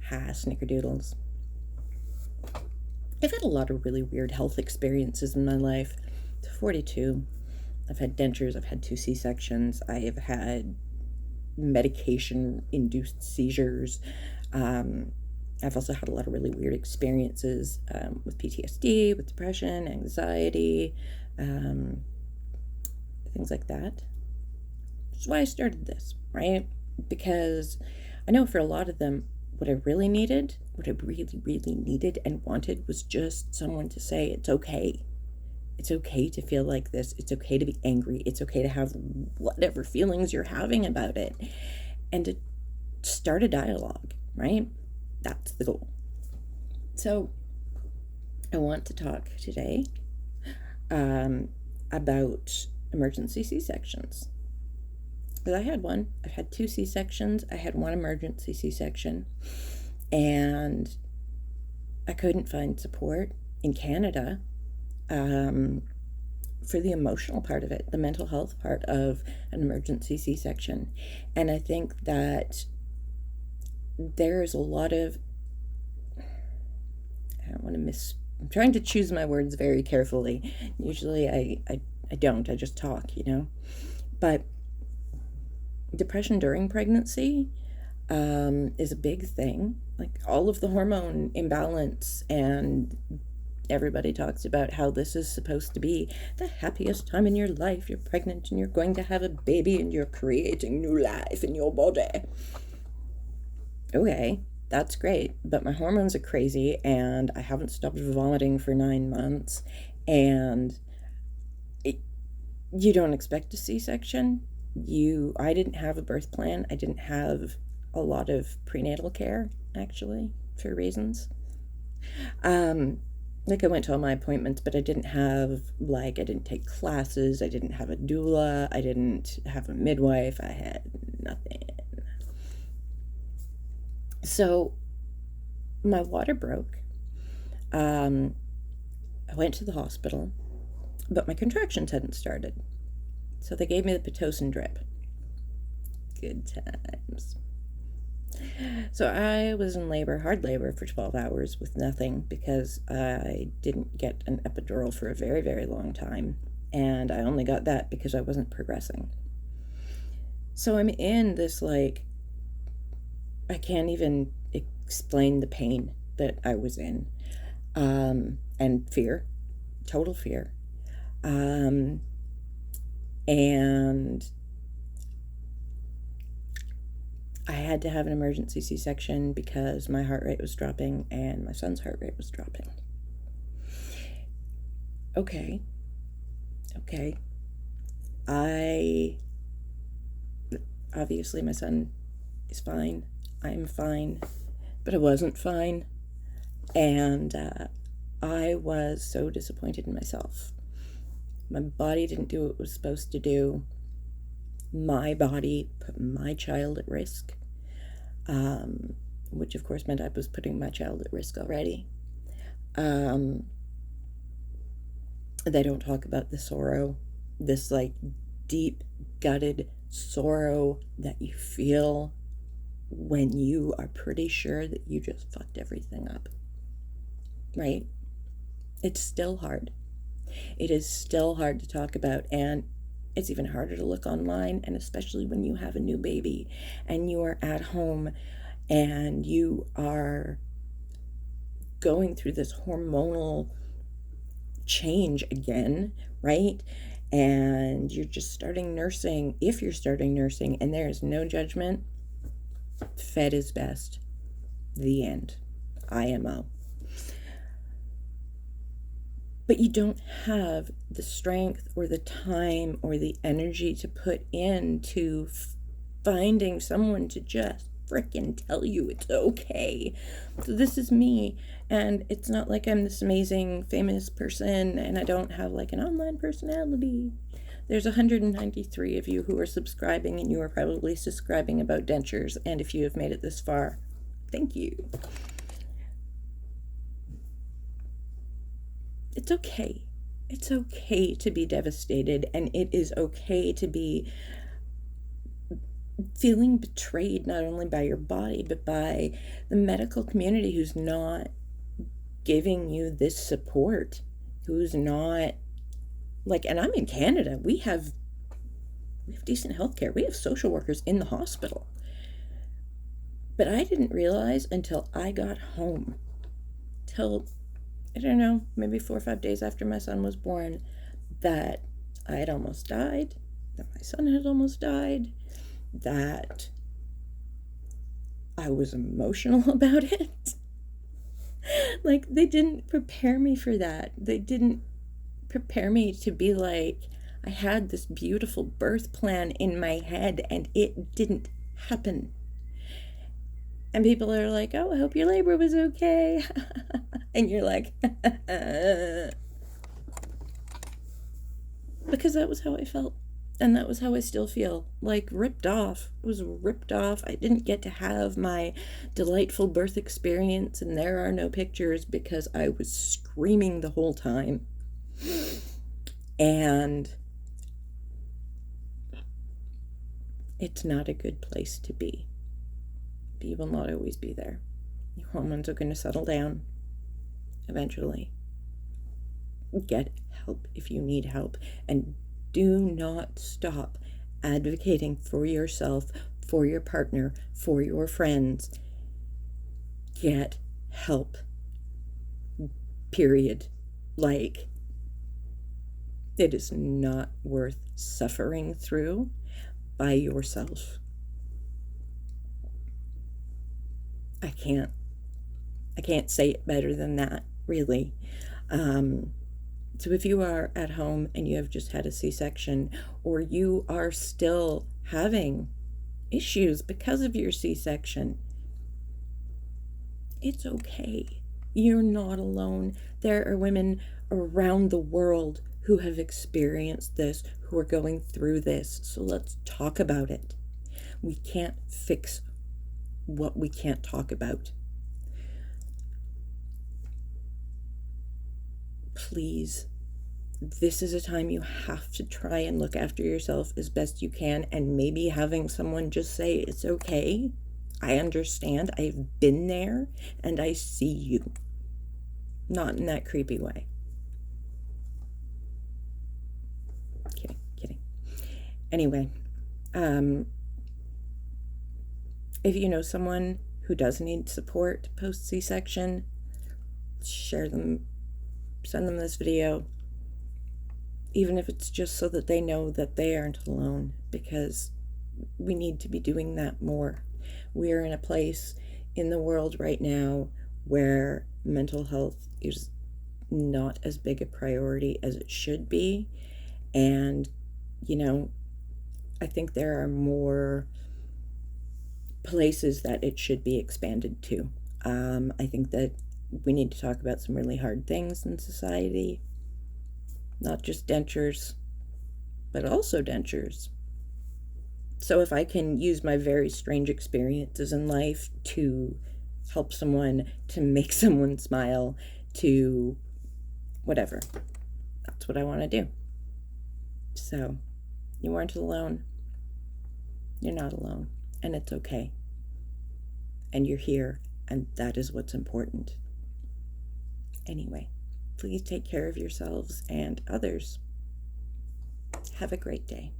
Snickerdoodles. I've had a lot of really weird health experiences in my life. 42. I've had dentures, I've had 2 C-sections, I have had medication-induced seizures. I've also had a lot of really weird experiences with PTSD, with depression, anxiety, things like that. That's why I started this, right? Because I know for a lot of them, what I really needed and wanted was just someone to say, it's okay. It's okay to feel like this. It's okay to be angry. It's okay to have whatever feelings you're having about it. And to start a dialogue, right? That's the goal. So I want to talk today about emergency C-sections. Because I had one. I've had 2 C-sections. I had 1 emergency C-section. And I couldn't find support in Canada for the emotional part of it, the mental health part of an emergency C-section. And I think that there's a lot of, I'm trying to choose my words very carefully. Usually I don't, I just talk, But depression during pregnancy is a big thing. Like all of the hormone imbalance, and everybody talks about how this is supposed to be the happiest time in your life. You're pregnant and you're going to have a baby and you're creating new life in your body. Okay, that's great, but my hormones are crazy and I haven't stopped vomiting for 9 months, and you don't expect a C-section. I didn't have a birth plan. I didn't have a lot of prenatal care, actually, for reasons. Like I went to all my appointments, but I didn't take classes. I didn't have a doula. I didn't have a midwife. I had nothing. So my water broke. I went to the hospital, but my contractions hadn't started. So they gave me the Pitocin drip. Good times. So I was in labor, hard labor, for 12 hours with nothing because I didn't get an epidural for a very, very long time. And I only got that because I wasn't progressing. So I'm in this, I can't even explain the pain that I was in. And fear, total fear. And I had to have an emergency C-section because my heart rate was dropping and my son's heart rate was dropping. Okay. Obviously my son is fine. I'm fine. But I wasn't fine. And I was so disappointed in myself. My body didn't do what it was supposed to do. My body put my child at risk, which of course meant I was putting my child at risk already. They don't talk about the sorrow, this deep gutted sorrow that you feel when you are pretty sure that you just fucked everything up, right? It's still hard. It is still hard to talk about, and it's even harder to look online, and especially when you have a new baby and you are at home and you are going through this hormonal change again, right? And you're just starting nursing. If you're starting nursing and there is no judgment, fed is best. The end. IMO. But you don't have the strength or the time or the energy to put into finding someone to just frickin' tell you it's okay. So this is me, and it's not like I'm this amazing famous person and I don't have an online personality. There's 193 of you who are subscribing, and you are probably subscribing about dentures, and if you have made it this far, thank you. It's okay. It's okay to be devastated, and it is okay to be feeling betrayed not only by your body, but by the medical community who's not giving you this support, who's not, like, and I'm in Canada. We have decent health care. We have social workers in the hospital. But I didn't realize until I got home, till, I don't know, maybe 4 or 5 days after my son was born, that I had almost died, that my son had almost died, that I was emotional about it. Like, they didn't prepare me for that. They didn't prepare me to be like, I had this beautiful birth plan in my head and it didn't happen. And people are like, oh, I hope your labor was okay. And you're like, because that was how I felt. And that was how I still feel, like ripped off. I was ripped off. I didn't get to have my delightful birth experience, and there are no pictures because I was screaming the whole time. And it's not a good place to be. But you will not always be there. Your hormones are going to settle down eventually. Get help if you need help, and do not stop advocating for yourself, for your partner, for your friends. Get help. Period. Like, it is not worth suffering through by yourself. I can't say it better than that, really. So if you are at home and you have just had a C-section, or you are still having issues because of your C-section, it's okay. You're not alone. There are women around the world who have experienced this, who are going through this. So let's talk about it. We can't fix what we can't talk about. Please, this is a time you have to try and look after yourself as best you can, and maybe having someone just say, it's okay, I understand, I've been there, and I see you. Not in that creepy way. Kidding. Anyway, if you know someone who does need support post C-section, share them, send them this video, even if it's just so that they know that they aren't alone, because we need to be doing that more. We are in a place in the world right now where mental health is not as big a priority as it should be. And, I think there are more places that it should be expanded to. I think that we need to talk about some really hard things in society, not just dentures, but also dentures. So if I can use my very strange experiences in life to help someone, to make someone smile, to whatever, that's what I want to do. So you weren't alone. You're not alone, and it's okay. And you're here, and that is what's important. Anyway, please take care of yourselves and others. Have a great day.